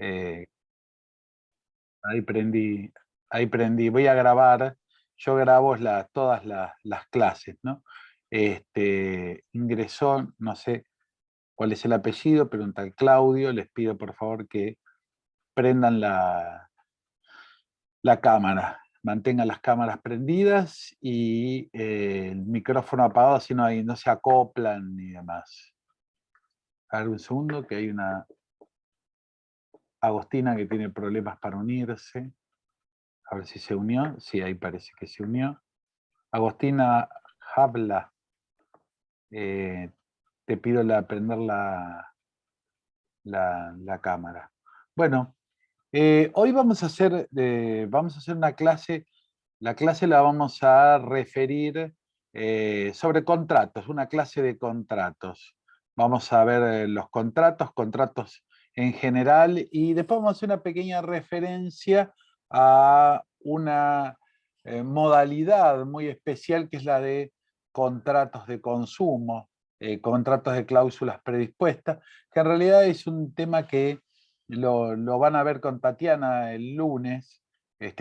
Eh, ahí prendí. Voy a grabar, yo grabo todas las clases, ¿no? Ingresó, no sé cuál es el apellido, pero un tal Claudio. Les pido por favor que prendan la cámara, mantengan las cámaras prendidas y el micrófono apagado, así no se acoplan ni demás. A ver un segundo, que hay una Agostina que tiene problemas para unirse. A ver si se unió. Sí, ahí parece que se unió. Agostina, habla. Te pido prender la cámara. Bueno, hoy vamos a hacer una clase. La clase la vamos a referir sobre contratos, una clase de contratos. Vamos a ver los contratos en general, y después vamos a hacer una pequeña referencia a una modalidad muy especial que es la de contratos de consumo, contratos de cláusulas predispuestas, que en realidad es un tema que lo van a ver con Tatiana el lunes,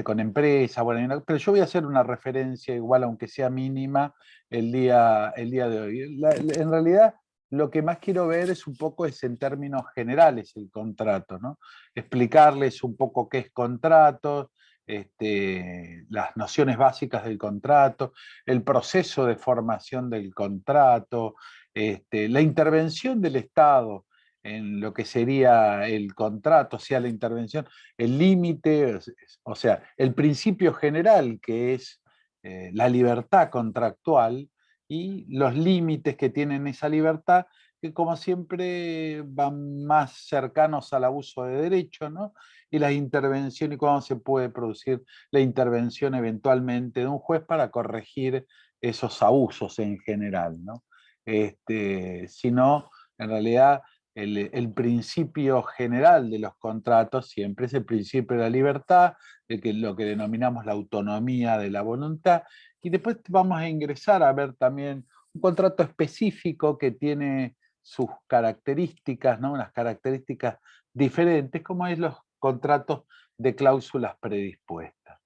con empresa, bueno, pero yo voy a hacer una referencia igual, aunque sea mínima, el día de hoy. En realidad, lo que más quiero ver es un poco en términos generales el contrato, ¿no? Explicarles un poco qué es contrato, las nociones básicas del contrato, el proceso de formación del contrato, la intervención del Estado en lo que sería el contrato, o sea, la intervención, el límite, o sea, el principio general que es la libertad contractual y los límites que tienen esa libertad, que como siempre van más cercanos al abuso de derecho, ¿no? Y la intervención y cómo se puede producir la intervención eventualmente de un juez para corregir esos abusos en general, ¿no? Si no, en realidad el principio general de los contratos siempre es el principio de la libertad, lo que denominamos la autonomía de la voluntad, y después vamos a ingresar a ver también un contrato específico que tiene sus características, ¿no? Unas características diferentes, como es los contratos de cláusulas predispuestas.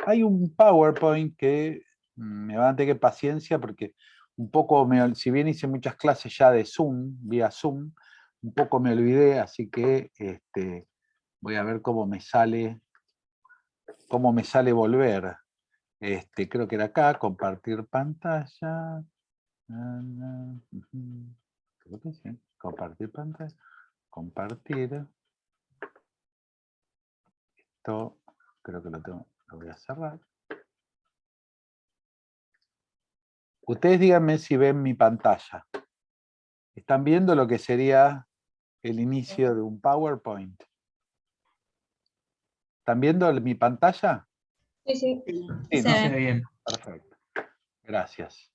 Hay un PowerPoint que me van a tener que paciencia porque un poco, si bien hice muchas clases ya de Zoom, vía Zoom, un poco me olvidé, así que voy a ver cómo me sale volver. Creo que era acá, compartir pantalla. Creo que sí. Compartir pantalla. Compartir. Esto creo que lo voy a cerrar. Ustedes díganme si ven mi pantalla. ¿Están viendo lo que sería el inicio de un PowerPoint? ¿Están viendo mi pantalla? Sí, sí. Sí, Se ¿no? ve. bien. Perfecto. Gracias.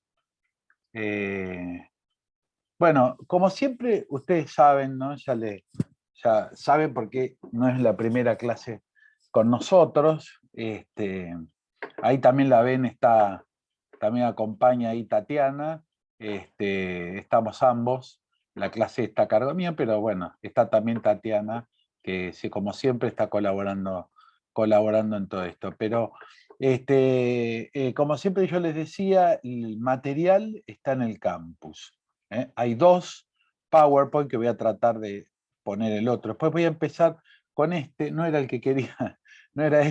Bueno, como siempre, ustedes saben, ¿no? Ya saben porque no es la primera clase con nosotros. Ahí también la ven, también acompaña ahí Tatiana. Estamos ambos. La clase está a cargo mía, pero bueno, está también Tatiana, que como siempre está colaborando en todo esto. Pero como siempre yo les decía, el material está en el campus. Hay dos PowerPoint que voy a tratar de poner el otro. Después voy a empezar con no era el que quería, no era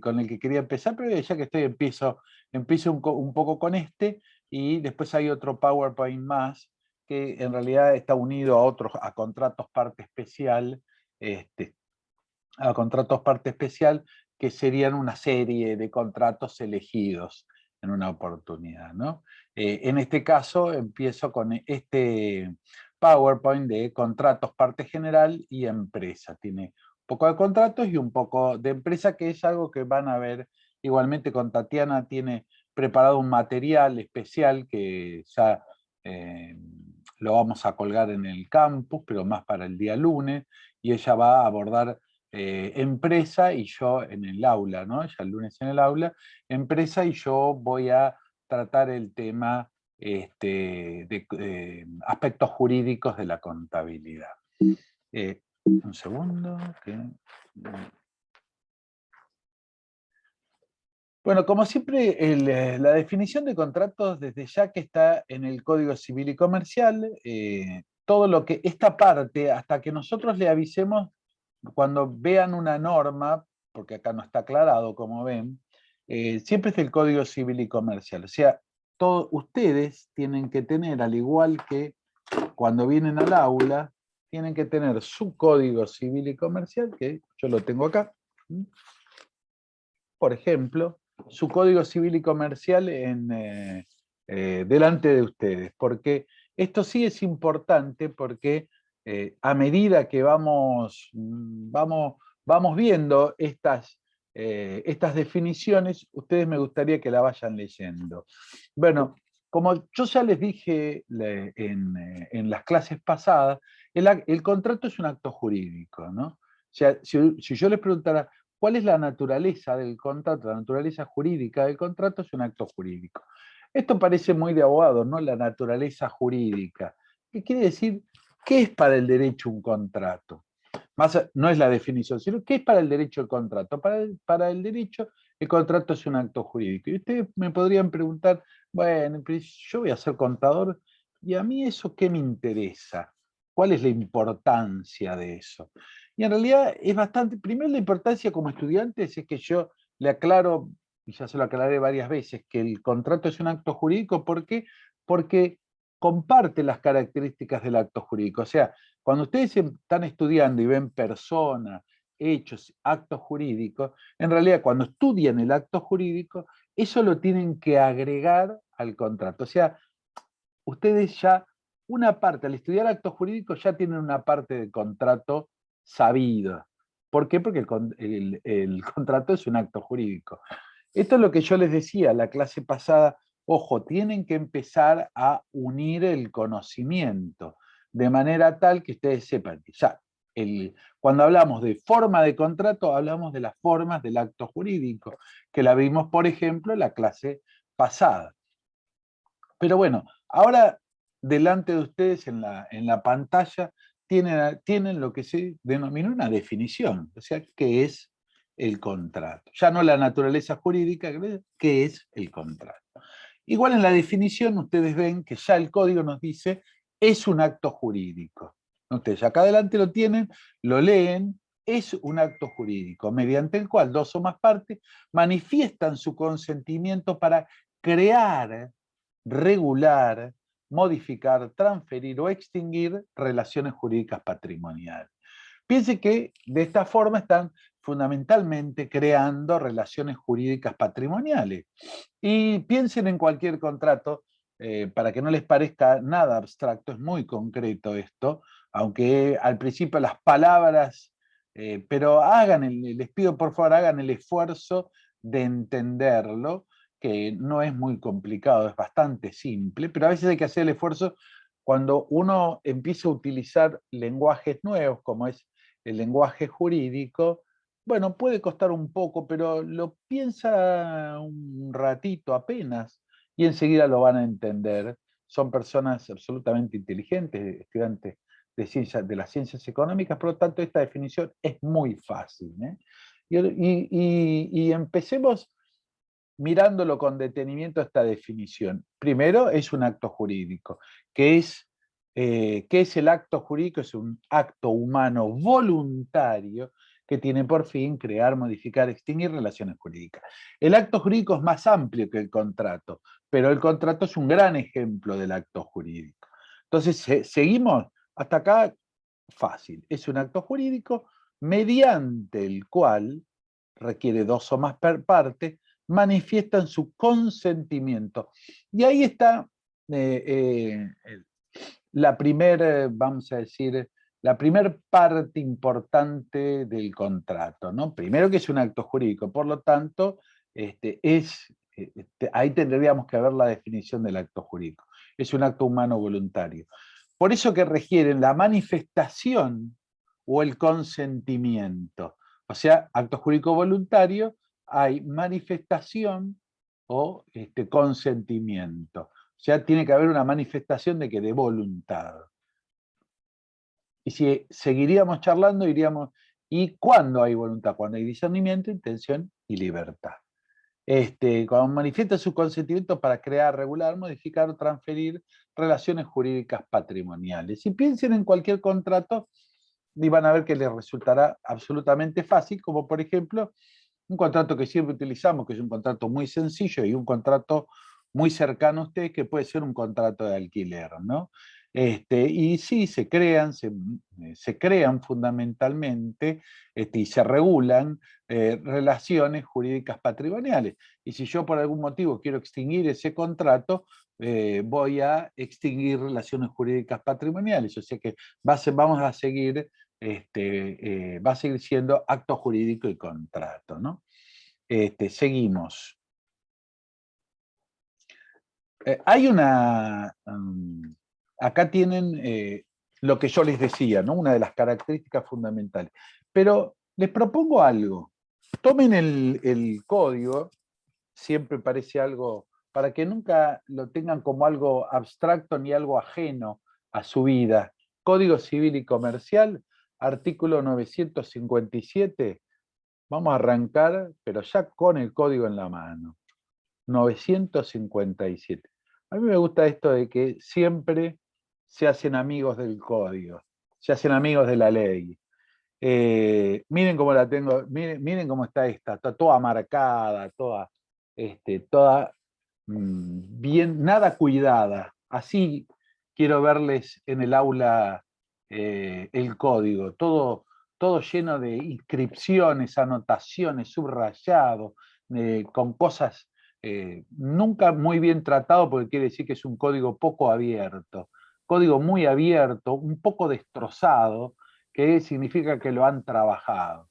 con el que quería empezar, pero ya que empiezo un poco con y después hay otro PowerPoint más que en realidad está unido a contratos parte especial, que serían una serie de contratos elegidos en una oportunidad, ¿no? En este caso empiezo con este PowerPoint de contratos parte general y empresa. Tiene un poco de contratos y un poco de empresa, que es algo que van a ver igualmente con Tatiana. Tiene preparado un material especial que ya lo vamos a colgar en el campus, pero más para el día lunes, y ella va a abordar empresa y yo en el aula, ¿no? Ella el lunes en el aula, empresa, y yo voy a tratar el tema de aspectos jurídicos de la contabilidad. Un segundo. Bueno, como siempre, la definición de contratos desde ya que está en el Código Civil y Comercial, todo lo que, esta parte, hasta que nosotros le avisemos, cuando vean una norma, porque acá no está aclarado, como ven, siempre es el Código Civil y Comercial. O sea, todos ustedes tienen que tener, al igual que cuando vienen al aula, tienen que tener su Código Civil y Comercial, que yo lo tengo acá. Por ejemplo, su Código Civil y Comercial delante de ustedes, porque esto sí es importante porque a medida que vamos viendo estas definiciones, ustedes me gustaría que la vayan leyendo. Bueno, como yo ya les dije en las clases pasadas, el contrato es un acto jurídico, ¿no? O sea, si yo les preguntara, ¿cuál es la naturaleza del contrato? La naturaleza jurídica del contrato es un acto jurídico. Esto parece muy de abogado, ¿no? La naturaleza jurídica. ¿Qué quiere decir? ¿Qué es para el derecho un contrato? No es la definición, sino ¿qué es para el derecho el contrato? Para el derecho, el contrato es un acto jurídico. Y ustedes me podrían preguntar, bueno, pero yo voy a ser contador, ¿y a mí eso qué me interesa? ¿Cuál es la importancia de eso? Y en realidad es bastante, primero la importancia como estudiantes es que yo le aclaro, y ya se lo aclaré varias veces, que el contrato es un acto jurídico. ¿Por qué? Porque comparte las características del acto jurídico. O sea, cuando ustedes están estudiando y ven personas, hechos, actos jurídicos, en realidad cuando estudian el acto jurídico, eso lo tienen que agregar al contrato. O sea, ustedes ya, una parte, al estudiar actos jurídicos, ya tienen una parte del contrato sabido. ¿Por qué? Porque el contrato es un acto jurídico. Esto es lo que yo les decía la clase pasada. Ojo, tienen que empezar a unir el conocimiento, de manera tal que ustedes sepan que ya, cuando hablamos de forma de contrato, hablamos de las formas del acto jurídico, que la vimos, por ejemplo, en la clase pasada. Pero bueno, ahora delante de ustedes en la pantalla tienen lo que se denomina una definición, o sea, ¿qué es el contrato? Ya no la naturaleza jurídica, ¿qué es el contrato? Igual en la definición ustedes ven que ya el código nos dice es un acto jurídico. Ustedes acá adelante lo tienen, lo leen, es un acto jurídico mediante el cual dos o más partes manifiestan su consentimiento para crear, regular, modificar, transferir o extinguir relaciones jurídicas patrimoniales. Piense que de esta forma están fundamentalmente creando relaciones jurídicas patrimoniales. Y piensen en cualquier contrato, para que no les parezca nada abstracto, es muy concreto esto, aunque al principio las palabras, pero les pido por favor, hagan el esfuerzo de entenderlo, que no es muy complicado, es bastante simple, pero a veces hay que hacer el esfuerzo cuando uno empieza a utilizar lenguajes nuevos, como es el lenguaje jurídico. Bueno, puede costar un poco, pero lo piensa un ratito apenas y enseguida lo van a entender. Son personas absolutamente inteligentes, estudiantes de las ciencias económicas, por lo tanto esta definición es muy fácil, ¿eh? Y empecemos mirándolo con detenimiento esta definición. Primero, es un acto jurídico. ¿Qué es el acto jurídico? Es un acto humano voluntario que tiene por fin crear, modificar, extinguir relaciones jurídicas. El acto jurídico es más amplio que el contrato, pero el contrato es un gran ejemplo del acto jurídico. Entonces, seguimos hasta acá, fácil. Es un acto jurídico mediante el cual requiere dos o más partes, manifiestan su consentimiento. Y ahí está la primera, vamos a decir, la primera parte importante del contrato, ¿no? Primero que es un acto jurídico, por lo tanto, ahí tendríamos que ver la definición del acto jurídico. Es un acto humano voluntario. Por eso que requieren la manifestación o el consentimiento. O sea, acto jurídico voluntario, hay manifestación o consentimiento. O sea, tiene que haber una manifestación de voluntad. Y si seguiríamos charlando, diríamos, ¿y cuándo hay voluntad? Cuando hay discernimiento, intención y libertad. Cuando manifiesta su consentimiento para crear, regular, modificar o transferir relaciones jurídicas patrimoniales. Si piensen en cualquier contrato y van a ver que les resultará absolutamente fácil, como por ejemplo un contrato que siempre utilizamos, que es un contrato muy sencillo y un contrato muy cercano a ustedes, que puede ser un contrato de alquiler, ¿no? Y sí, se crean fundamentalmente y se regulan relaciones jurídicas patrimoniales. Y si yo por algún motivo quiero extinguir ese contrato, voy a extinguir relaciones jurídicas patrimoniales. O sea que vamos a seguir, va a seguir siendo acto jurídico y contrato, ¿no? Seguimos. Hay una... acá tienen lo que yo les decía, ¿no? Una de las características fundamentales. Pero les propongo algo. Tomen el código, siempre parece algo, para que nunca lo tengan como algo abstracto ni algo ajeno a su vida. Código Civil y Comercial, artículo 957. Vamos a arrancar, pero ya con el código en la mano. 957. A mí me gusta esto de que siempre se hacen amigos del código, se hacen amigos de la ley. Miren cómo la tengo, miren cómo está toda marcada, toda bien, nada cuidada. Así quiero verles en el aula el código, todo lleno de inscripciones, anotaciones, subrayado, con cosas nunca muy bien tratado, porque quiere decir que es un código poco abierto, código muy abierto, un poco destrozado, que significa que lo han trabajado.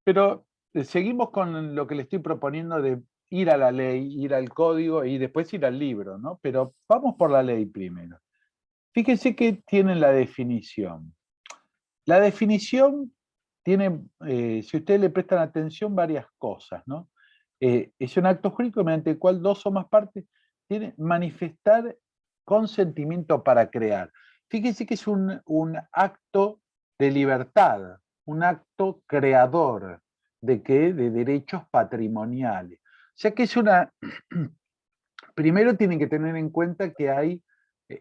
Pero seguimos con lo que le estoy proponiendo de ir a la ley, ir al código y después ir al libro, ¿no? Pero vamos por la ley primero. Fíjense que tienen la definición. La definición tiene, si ustedes le prestan atención, varias cosas, ¿no? Es un acto jurídico mediante el cual dos o más partes tienen manifestar consentimiento para crear. Fíjense que es un acto de libertad, un acto creador de qué, de derechos patrimoniales. O sea que es una... Primero tienen que tener en cuenta que hay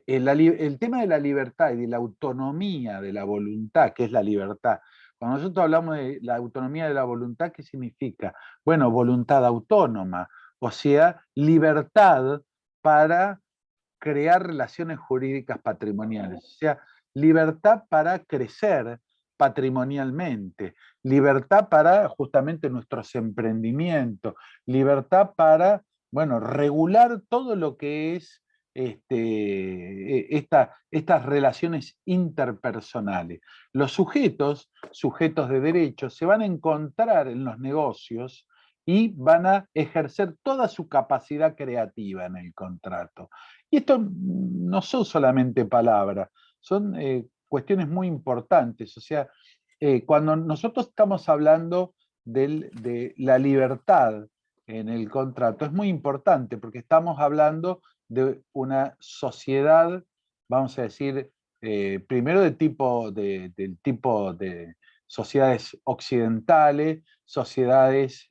el tema de la libertad y de la autonomía de la voluntad, que es la libertad. Cuando nosotros hablamos de la autonomía de la voluntad, ¿qué significa? Bueno, voluntad autónoma, o sea, libertad para crear relaciones jurídicas patrimoniales, o sea, libertad para crecer patrimonialmente, libertad para justamente nuestros emprendimientos, libertad para, bueno, regular todo lo que es estas relaciones interpersonales. Los sujetos de derechos, se van a encontrar en los negocios y van a ejercer toda su capacidad creativa en el contrato. Y esto no son solamente palabras, son cuestiones muy importantes. O sea, cuando nosotros estamos hablando de la libertad en el contrato, es muy importante porque estamos hablando de una sociedad, vamos a decir, primero del tipo de sociedades occidentales, sociedades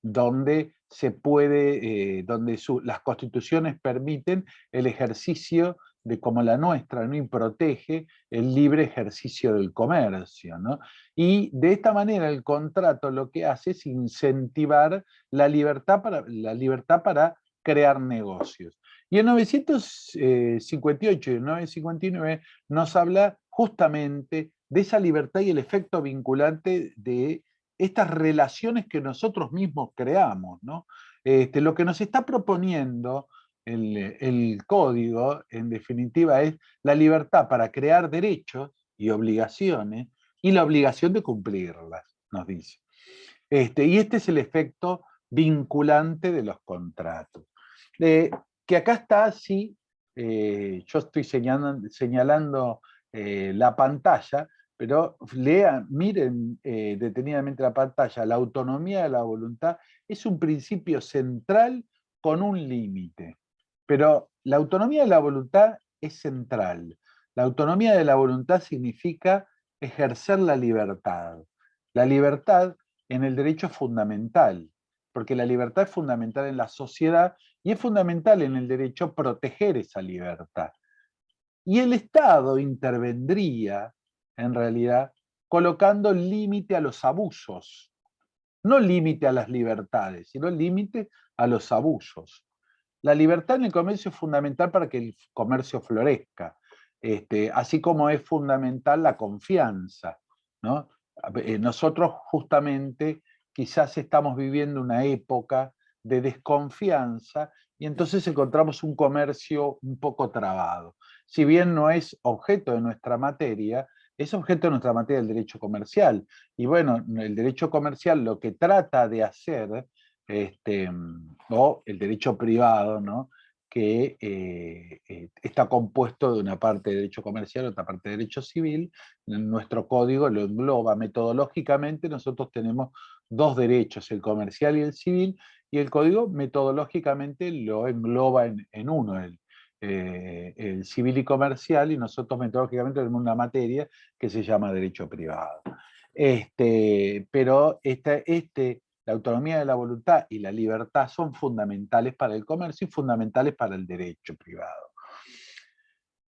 donde se puede, donde las constituciones permiten el ejercicio de como la nuestra, ¿no? Y protege el libre ejercicio del comercio, ¿no? Y de esta manera el contrato lo que hace es incentivar la libertad para crear negocios. Y en 958 y en 959 nos habla justamente de esa libertad y el efecto vinculante de estas relaciones que nosotros mismos creamos, ¿no? Lo que nos está proponiendo el código, en definitiva, es la libertad para crear derechos y obligaciones y la obligación de cumplirlas, nos dice. Y este es el efecto vinculante de los contratos. Que acá está así, yo estoy señalando la pantalla, pero miren detenidamente la pantalla. La autonomía de la voluntad es un principio central con un límite, pero la autonomía de la voluntad es central. La autonomía de la voluntad significa ejercer la libertad. La libertad en el derecho es fundamental, porque la libertad es fundamental en la sociedad y es fundamental en el derecho proteger esa libertad. Y el Estado intervendría, en realidad, colocando límite a los abusos, no límite a las libertades, sino límite a los abusos. La libertad en el comercio es fundamental para que el comercio florezca, así como es fundamental la confianza, ¿no? Nosotros justamente quizás estamos viviendo una época de desconfianza y entonces encontramos un comercio un poco trabado. Si bien no es objeto de nuestra materia, es objeto de nuestra materia el derecho comercial. Y bueno, el derecho comercial lo que trata de hacer, o el derecho privado, ¿no? Que está compuesto de una parte de derecho comercial, otra parte de derecho civil. Nuestro código lo engloba metodológicamente, nosotros tenemos dos derechos, el comercial y el civil, y el código metodológicamente lo engloba en uno, el civil y comercial, y nosotros metodológicamente tenemos una materia que se llama derecho privado. Pero la autonomía de la voluntad y la libertad son fundamentales para el comercio y fundamentales para el derecho privado.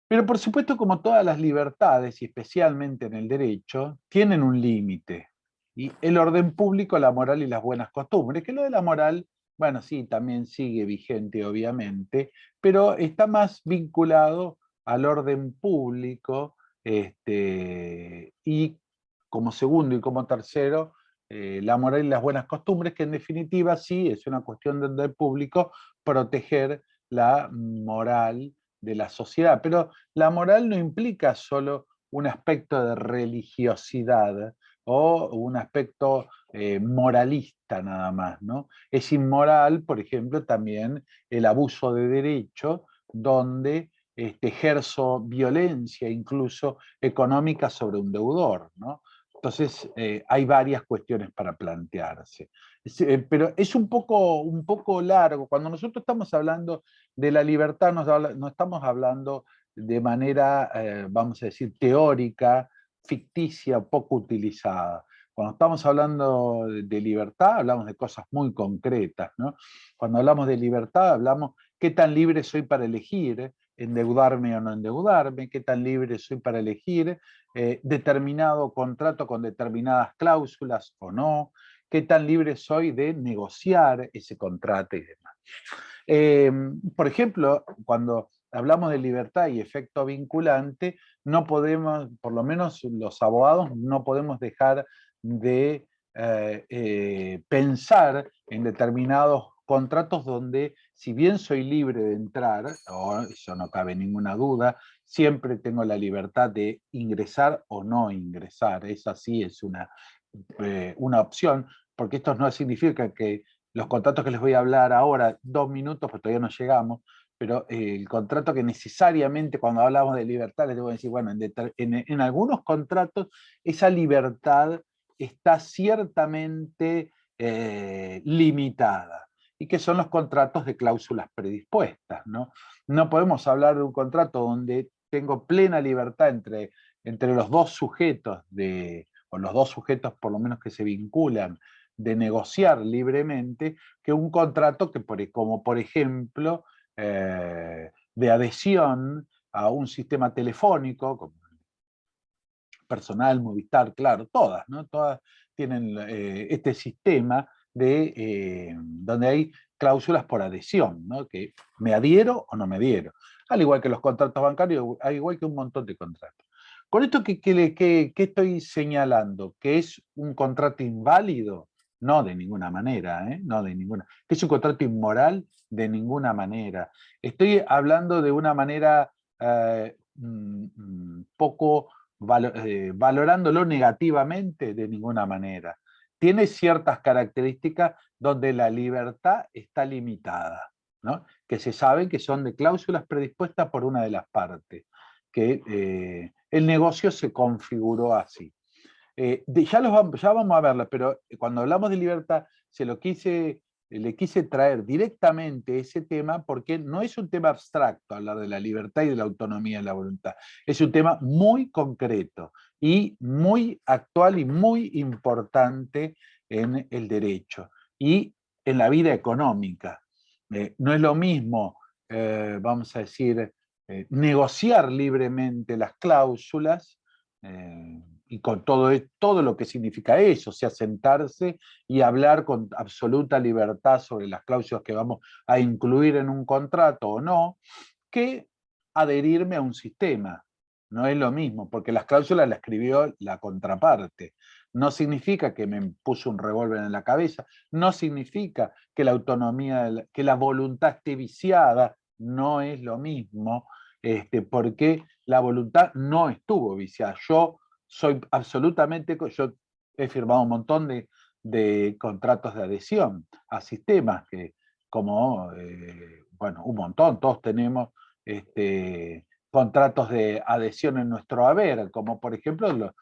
Pero por supuesto, como todas las libertades, y especialmente en el derecho, tienen un límite. Y el orden público, la moral y las buenas costumbres, que lo de la moral, bueno, sí, también sigue vigente, obviamente, pero está más vinculado al orden público, y como segundo y como tercero, la moral y las buenas costumbres, que en definitiva sí es una cuestión de orden público proteger la moral de la sociedad. Pero la moral no implica solo un aspecto de religiosidad o un aspecto moralista nada más, ¿no? Es inmoral, por ejemplo, también el abuso de derecho, donde ejerzo violencia incluso económica sobre un deudor, ¿no? Entonces, hay varias cuestiones para plantearse. Pero es un poco largo. Cuando nosotros estamos hablando de la libertad, no estamos hablando de manera, vamos a decir, teórica, ficticia, poco utilizada. Cuando estamos hablando de libertad, hablamos de cosas muy concretas, ¿no? Cuando hablamos de libertad, hablamos qué tan libre soy para elegir, endeudarme o no endeudarme, qué tan libre soy para elegir determinado contrato con determinadas cláusulas o no, qué tan libre soy de negociar ese contrato y demás. Por ejemplo, cuando hablamos de libertad y efecto vinculante, no podemos, por lo menos los abogados, no podemos dejar de pensar en determinados contratos donde, si bien soy libre de entrar, o eso no cabe ninguna duda, siempre tengo la libertad de ingresar o no ingresar. Esa sí es una opción, porque esto no significa que los contratos que les voy a hablar ahora, 2 minutos, pues todavía no llegamos, pero el contrato que necesariamente cuando hablamos de libertad, les debo decir, bueno, en algunos contratos esa libertad está ciertamente limitada, y que son los contratos de cláusulas predispuestas, ¿no? No podemos hablar de un contrato donde tengo plena libertad entre los dos sujetos, o los dos sujetos por lo menos que se vinculan, de negociar libremente, que un contrato como por ejemplo de adhesión a un sistema telefónico, como Personal, Movistar, claro, todas, ¿no? Todas tienen este sistema donde hay cláusulas por adhesión, ¿no? Que me adhiero o no me adhiero. Al igual que los contratos bancarios, al igual que un montón de contratos. Con esto, ¿qué estoy señalando? ¿Que es un contrato inválido? No, de ninguna manera, ¿eh? No, de ninguna. ¿Que es un contrato inmoral? De ninguna manera. Estoy hablando de una manera poco valorándolo negativamente, de ninguna manera. Tiene ciertas características donde la libertad está limitada, ¿no? Que se saben que son de cláusulas predispuestas por una de las partes, que el negocio se configuró así. Ya vamos a verlo, pero cuando hablamos de libertad, se lo quise le quise traer directamente ese tema porque no es un tema abstracto hablar de la libertad y de la autonomía de la voluntad. Es un tema muy concreto y muy actual y muy importante en el derecho y en la vida económica. No es lo mismo, vamos a decir, negociar libremente las cláusulas y con todo lo que significa eso, o sea, sentarse y hablar con absoluta libertad sobre las cláusulas que vamos a incluir en un contrato o no, que adherirme a un sistema. No es lo mismo, porque las cláusulas las escribió la contraparte. No significa que me puso un revólver en la cabeza, no significa que la autonomía, que la voluntad esté viciada, no es lo mismo, porque la voluntad no estuvo viciada. Yo soy absolutamente, yo he firmado un montón de contratos de adhesión a sistemas que, como, bueno, un montón, todos tenemos contratos de adhesión en nuestro haber, como por ejemplo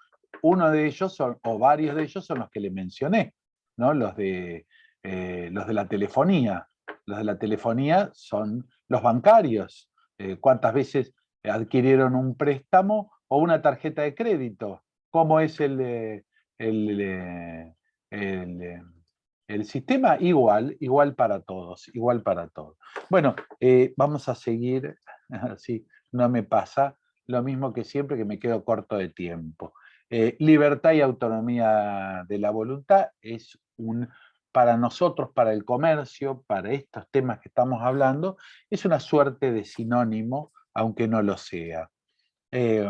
uno de ellos son, o varios de ellos son los que le mencioné, ¿no? Los de la telefonía. Los de la telefonía son los bancarios. ¿Cuántas veces adquirieron un préstamo o una tarjeta de crédito? ¿Cómo es el, el, el sistema? Igual para todos, igual para todos. Bueno, vamos a seguir, así no me pasa lo mismo que siempre, que me quedo corto de tiempo. Libertad y autonomía de la voluntad es para nosotros, para el comercio, para estos temas que estamos hablando, es una suerte de sinónimo, aunque no lo sea. Eh,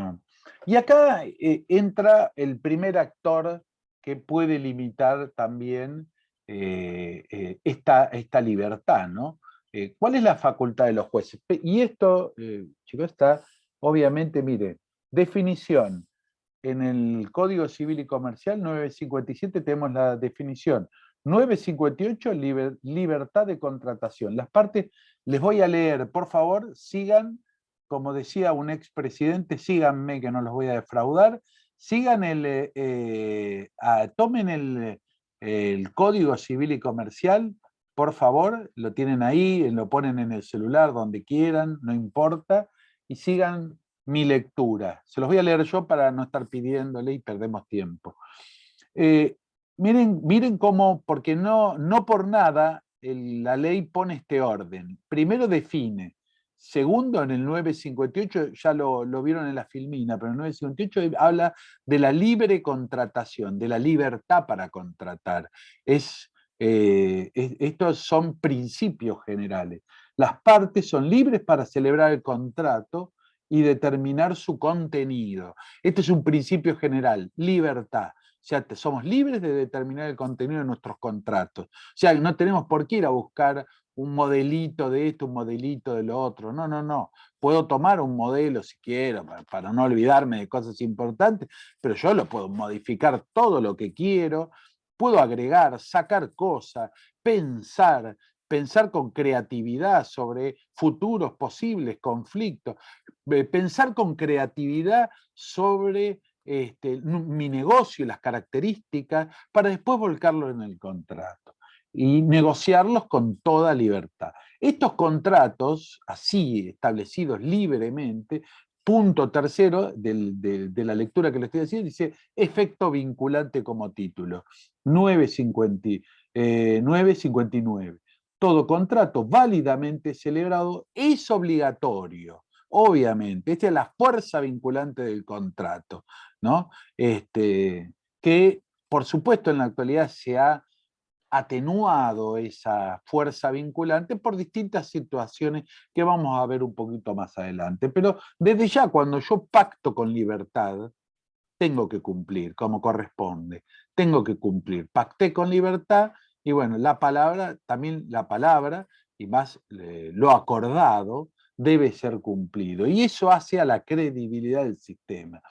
y acá entra el primer actor que puede limitar también esta libertad, ¿no? ¿Cuál es la facultad de los jueces? Y esto, chicos, está, obviamente, mire, definición. En el Código Civil y Comercial 957 tenemos la definición. 958, libertad de contratación. Las partes, les voy a leer, por favor, sigan, como decía un expresidente, síganme que no los voy a defraudar, sigan tomen el Código Civil y Comercial, por favor, lo tienen ahí, lo ponen en el celular, donde quieran, no importa, y sigan mi lectura. Se los voy a leer yo para no estar pidiéndole y perdemos tiempo. Miren cómo, porque no por nada la ley pone este orden. Primero define. Segundo, en el 958, ya lo vieron en la filmina, pero en el 958 habla de la libre contratación, de la libertad para contratar. Estos son principios generales. Las partes son libres para celebrar el contrato y determinar su contenido. Este es un principio general, libertad. O sea, somos libres de determinar el contenido de nuestros contratos. O sea, no tenemos por qué ir a buscar un modelito de esto, un modelito de lo otro. No, no, no. Puedo tomar un modelo si quiero, para no olvidarme de cosas importantes, pero yo lo puedo modificar todo lo que quiero, puedo agregar, sacar cosas, pensar con creatividad sobre futuros posibles conflictos, pensar con creatividad sobre mi negocio y las características para después volcarlo en el contrato y negociarlos con toda libertad. Estos contratos, así establecidos libremente, punto tercero de la lectura que le estoy diciendo, dice efecto vinculante como título, 959. Todo contrato válidamente celebrado es obligatorio. Obviamente, esta es la fuerza vinculante del contrato, ¿no? Que por supuesto en la actualidad se ha atenuado esa fuerza vinculante por distintas situaciones que vamos a ver un poquito más adelante. Pero desde ya, cuando yo pacto con libertad, tengo que cumplir como corresponde, tengo que cumplir. Pacté con libertad y bueno, también la palabra, y más lo acordado, debe ser cumplido. Y eso hace a la credibilidad del sistema.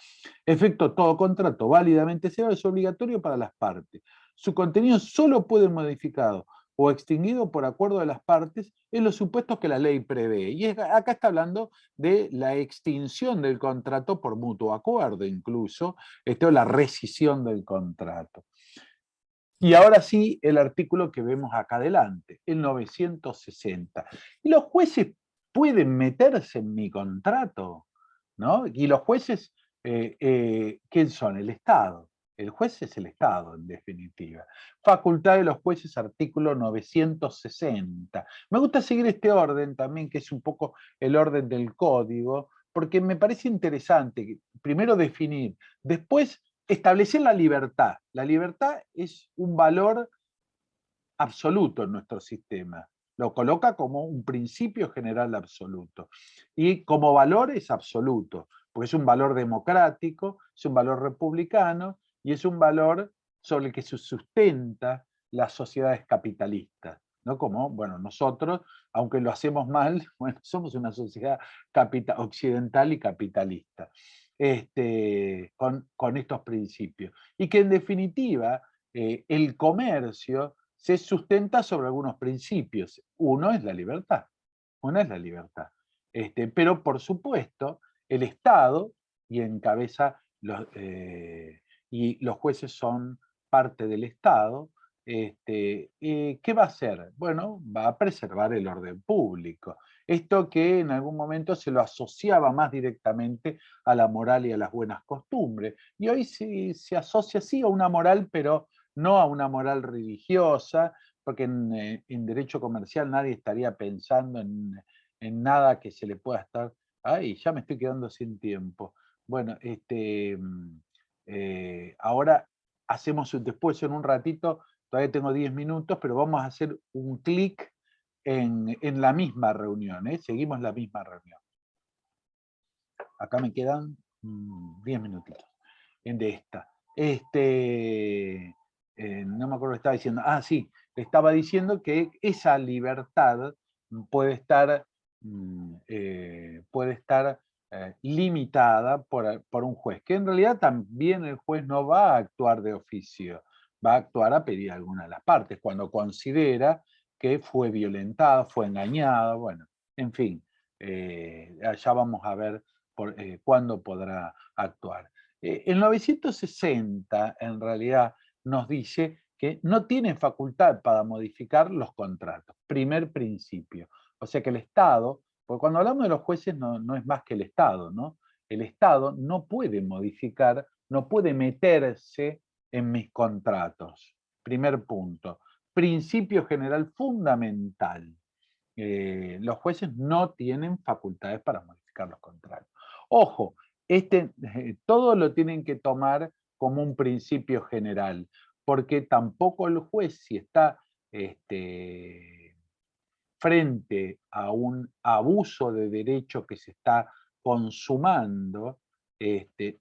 Efecto, todo contrato válidamente sellado es obligatorio para las partes. Su contenido solo puede ser modificado o extinguido por acuerdo de las partes en los supuestos que la ley prevé. Y acá está hablando de la extinción del contrato por mutuo acuerdo, incluso, o la rescisión del contrato. Y ahora sí, el artículo que vemos acá adelante, el 960. Y los jueces pueden meterse en mi contrato, ¿no? Y los jueces, ¿quién son? El Estado. El juez es el Estado, en definitiva. Facultad de los jueces, artículo 960. Me gusta seguir este orden también, que es un poco el orden del código, porque me parece interesante, primero definir, después establecer la libertad. La libertad es un valor absoluto en nuestro sistema. Lo coloca como un principio general absoluto. Y como valor es absoluto, porque es un valor democrático, es un valor republicano y es un valor sobre el que se sustenta las sociedades capitalistas. ¿No? Como, bueno, nosotros, aunque lo hacemos mal, bueno, somos una sociedad occidental y capitalista, con estos principios. Y que en definitiva el comercio se sustenta sobre algunos principios. Uno es la libertad. Una es la libertad. Pero por supuesto, el Estado, y encabeza y los jueces son parte del Estado, ¿qué va a hacer? Bueno, va a preservar el orden público. Esto que en algún momento se lo asociaba más directamente a la moral y a las buenas costumbres. Y hoy se asocia sí a una moral, pero no a una moral religiosa, porque en derecho comercial nadie estaría pensando en nada que se le pueda estar... Ay, ya me estoy quedando sin tiempo. Bueno, ahora hacemos después en un ratito, todavía tengo 10 minutos, pero vamos a hacer un clic en la misma reunión, ¿eh? Seguimos la misma reunión. Acá me quedan 10 minutitos de esta. No me acuerdo lo que estaba diciendo. Ah, sí, estaba diciendo que esa libertad puede estar, limitada por un juez, que en realidad también el juez no va a actuar de oficio, va a actuar a pedir a alguna de las partes, cuando considera que fue violentada, fue engañada, bueno, en fin, ya vamos a ver cuándo podrá actuar. El 960 en realidad nos dice que no tienen facultad para modificar los contratos, primer principio. O sea que el Estado, porque cuando hablamos de los jueces no es más que el Estado, ¿no? El Estado no puede modificar, no puede meterse en mis contratos. Primer punto. Principio general fundamental. Los jueces no tienen facultades para modificar los contratos. Ojo, todo lo tienen que tomar como un principio general, porque tampoco el juez, si está frente a un abuso de derecho que se está consumando,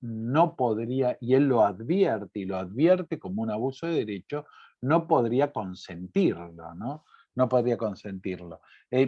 no podría, y él lo advierte, y lo advierte como un abuso de derecho, no podría consentirlo, ¿no? No podría consentirlo.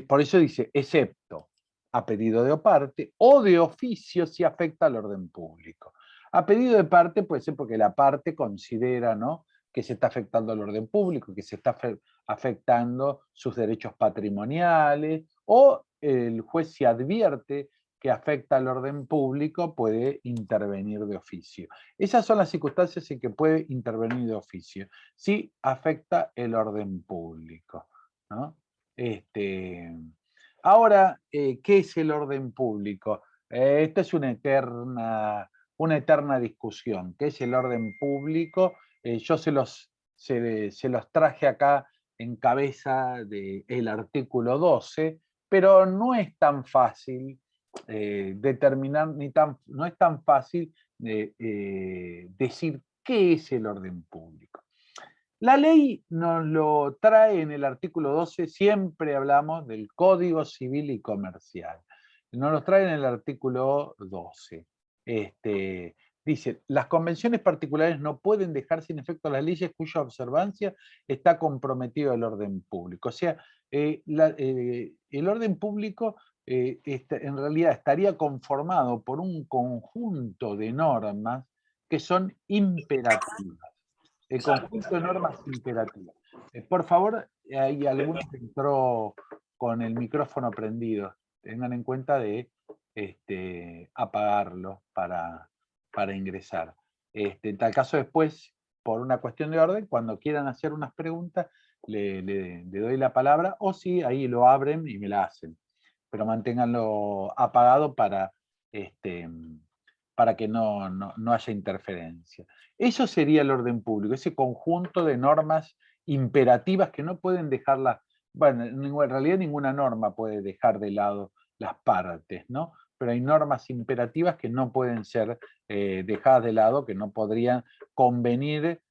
Por eso dice, excepto a pedido de parte o de oficio si afecta al orden público. A pedido de parte puede ser porque la parte considera, ¿no?, que se está afectando al orden público, que se está afectando sus derechos patrimoniales, o el juez si advierte que afecta al orden público puede intervenir de oficio. Esas son las circunstancias en que puede intervenir de oficio, si afecta el orden público, ¿no? Ahora, ¿qué es el orden público? Esta es una eterna discusión. ¿Qué es el orden público? Yo se los traje acá en cabeza del artículo 12, pero no es tan fácil determinar, no es tan fácil decir qué es el orden público. La ley nos lo trae en el artículo 12, siempre hablamos del Código Civil y Comercial. Nos lo trae en el artículo 12. Dice, las convenciones particulares no pueden dejar sin efecto las leyes cuya observancia está comprometido el orden público. O sea, el orden público en realidad estaría conformado por un conjunto de normas que son imperativas. El conjunto de normas imperativas. Por favor, hay alguno que entró con el micrófono prendido. Tengan en cuenta de apagarlo para ingresar. En tal caso, después por una cuestión de orden, cuando quieran hacer unas preguntas, le doy la palabra, o si ahí lo abren y me la hacen. Pero manténganlo apagado para que no haya interferencia. Eso sería el orden público, ese conjunto de normas imperativas que no pueden dejarlas, bueno, en realidad ninguna norma puede dejar de lado las partes, ¿no? Pero hay normas imperativas que no pueden ser dejadas de lado, que no podrían convenir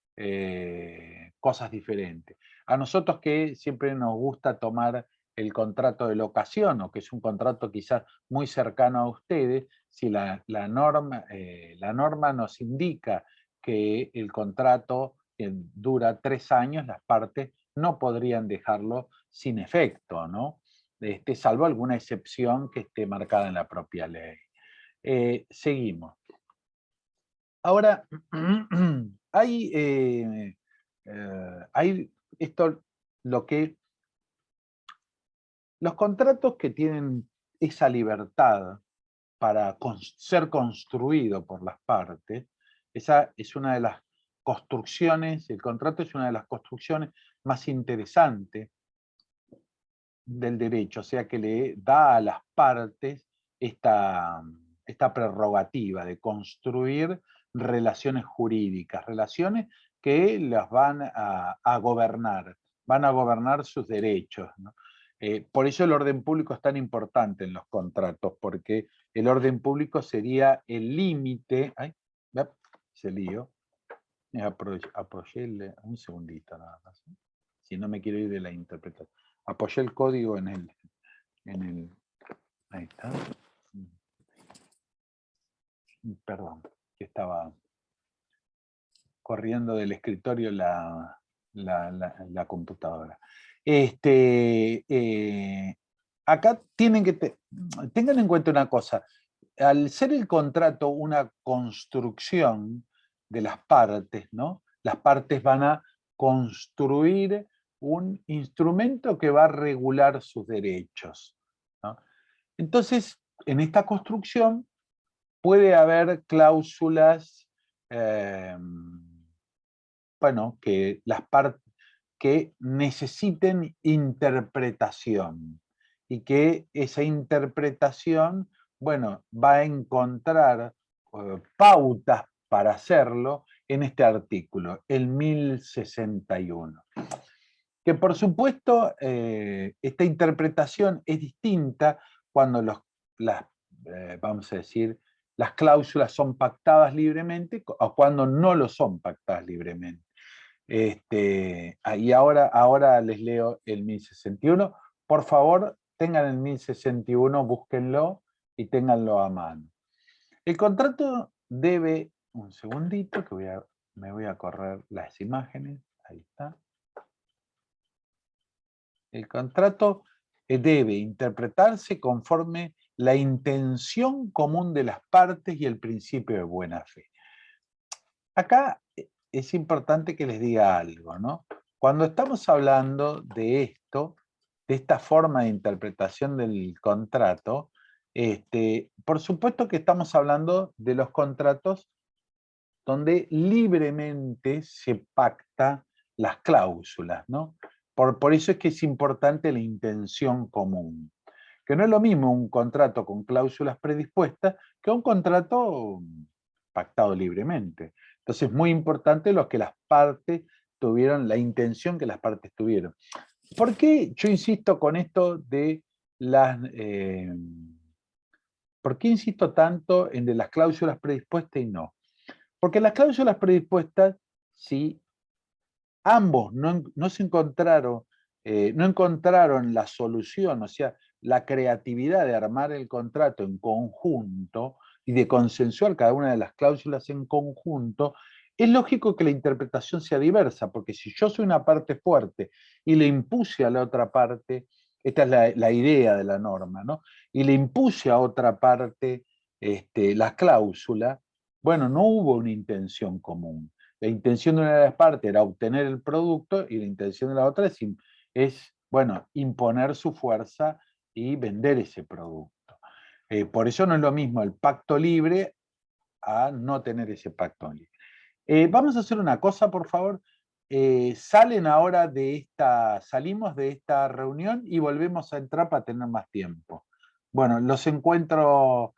cosas diferentes. A nosotros que siempre nos gusta tomar el contrato de locación, o que es un contrato quizás muy cercano a ustedes, si la norma nos indica que el contrato dura 3 años, las partes no podrían dejarlo sin efecto, ¿no? Salvo alguna excepción que esté marcada en la propia ley. Seguimos. Ahora, hay esto, los contratos que tienen esa libertad para ser construido por las partes, esa es una de las construcciones, el contrato es una de las construcciones más interesantes del derecho, o sea que le da a las partes esta prerrogativa de construir relaciones jurídicas, relaciones que las van a gobernar sus derechos, ¿no? Por eso el orden público es tan importante en los contratos, porque el orden público sería el límite. Ay, se lío. Apoyé un segundito nada más, ¿eh? Si no me quiero ir de la interpretación. Apoyé el código en el. Ahí está. Perdón, que estaba corriendo del escritorio la computadora. Acá tengan en cuenta una cosa. Al ser el contrato una construcción de las partes, ¿no? Las partes van a construir un instrumento que va a regular sus derechos, ¿no? Entonces, en esta construcción puede haber cláusulas, bueno, que necesiten interpretación, y que esa interpretación, bueno, va a encontrar pautas para hacerlo en este artículo, el 1061. Que por supuesto esta interpretación es distinta cuando vamos a decir, las cláusulas son pactadas libremente o cuando no lo son pactadas libremente. Y ahora les leo el 1061. Por favor, tengan el 1061, búsquenlo y ténganlo a mano. El contrato debe, un segundito, que me voy a correr las imágenes, ahí está. El contrato debe interpretarse conforme la intención común de las partes y el principio de buena fe. Acá es importante que les diga algo, ¿no? Cuando estamos hablando de esto, de esta forma de interpretación del contrato, por supuesto que estamos hablando de los contratos donde libremente se pacta las cláusulas, ¿no? Por eso es que es importante la intención común. Que no es lo mismo un contrato con cláusulas predispuestas que un contrato pactado libremente. Entonces es muy importante lo que las partes tuvieron, la intención que las partes tuvieron. ¿Por qué yo insisto con esto de las... ¿por qué insisto tanto en de las cláusulas predispuestas y no? Porque las cláusulas predispuestas, si ambos no se encontraron, no encontraron la solución, o sea, la creatividad de armar el contrato en conjunto y de consensuar cada una de las cláusulas en conjunto, es lógico que la interpretación sea diversa, porque si yo soy una parte fuerte y le impuse a la otra parte, esta es la idea de la norma, ¿no? Y le impuse a otra parte la cláusula, bueno, no hubo una intención común. La intención de una de las partes era obtener el producto y la intención de la otra es bueno, imponer su fuerza y vender ese producto. Por eso no es lo mismo el pacto libre a no tener ese pacto libre. Vamos a hacer una cosa, por favor. Salen ahora salimos de esta reunión y volvemos a entrar para tener más tiempo. Bueno, los encuentro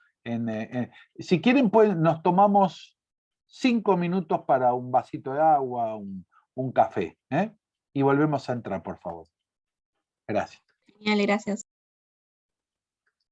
si quieren, pues, nos tomamos 5 minutos para un vasito de agua, un café, ¿eh? Y volvemos a entrar, por favor. Gracias. Genial, gracias.